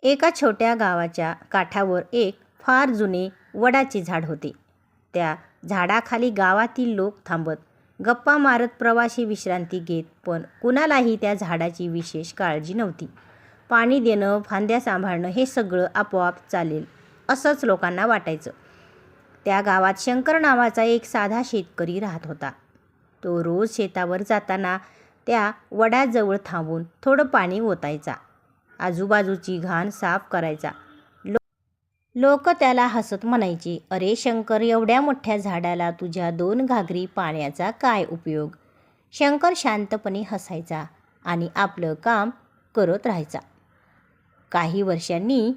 एका छोट्या गावाच्या काठावर एक फार जुने वडाचे झाड होते. त्या झाडाखाली गावातील लोक थांबत, गप्पा मारत, प्रवासी विश्रांती घेत, पण कुणालाही त्या झाडाची विशेष काळजी नव्हती. पाणी देणं, फांद्या सांभाळणं हे सगळं आपोआप चालेल असंच लोकांना वाटायचं. त्या गावात शंकर नावाचा एक साधा शेतकरी राहत होता. तो रोज शेतावर जाताना त्या वडाजवळ थांबून थोडं पाणी ओतायचा, आजूबाजूची घाण साफ करायचा. लोक त्याला हसत म्हणायचे, "अरे शंकर, एवढ्या मोठ्या झाडाला तुझ्या 2 घागरी पाण्याचा काय उपयोग?" शंकर शांतपणे हसायचा आणि आपलं काम करत राहायचा. काही वर्षांनी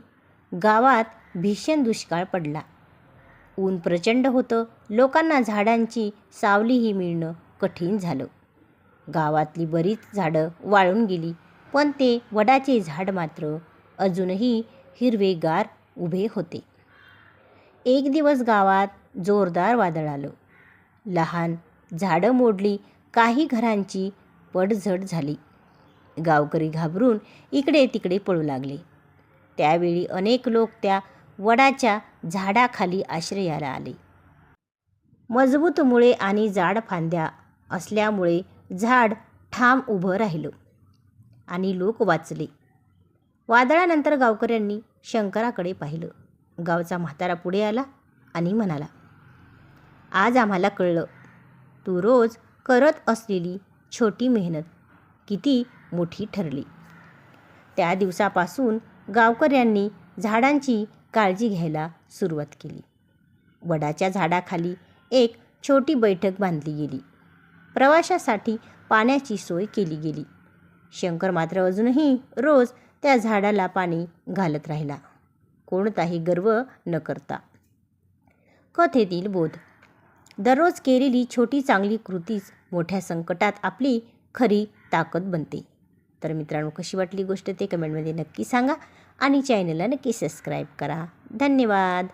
गावात भीषण दुष्काळ पडला. ऊन प्रचंड होतं. लोकांना झाडांची सावलीही मिळणं कठीण झालं. गावातली बरीच झाडं वाळून गेली, पण ते वडाचे झाड मात्र अजूनही हिरवेगार उभे होते. एक दिवस गावात जोरदार वादळ आलं. लहान झाडं मोडली, काही घरांची पडझड झाली. गावकरी घाबरून इकडे तिकडे पळू लागले. त्यावेळी अनेक लोक त्या वडाच्या झाडाखाली आश्रयाला आले. मजबूत मुळे आणि जाड फांद्या असल्यामुळे झाड ठाम उभं राहिलं आणि लोक वाचले. वादळानंतर गावकऱ्यांनी शंकराकडे पाहिलं. गावचा म्हातारा पुढे आला आणि म्हणाला, "आज आम्हाला कळलं, तू रोज करत असलेली छोटी मेहनत किती मोठी ठरली." त्या दिवसापासून गावकऱ्यांनी झाडांची काळजी घ्यायला सुरुवात केली. वडाच्या झाडाखाली एक छोटी बैठक बांधली गेली. प्रवाशासाठी पाण्याची सोय केली गेली. शंकर मात्र अजूनही रोज त्या झाडाला पाणी घालत राहिला, कोणताही गर्व न करता. कथेतील बोध: दररोज केलेली छोटी चांगली कृतीच मोठ्या संकटात आपली खरी ताकद बनते. तर मित्रांनो, कशी वाटली गोष्ट ते कमेंटमध्ये नक्की सांगा आणि चॅनलला नक्की सबस्क्राईब करा. धन्यवाद.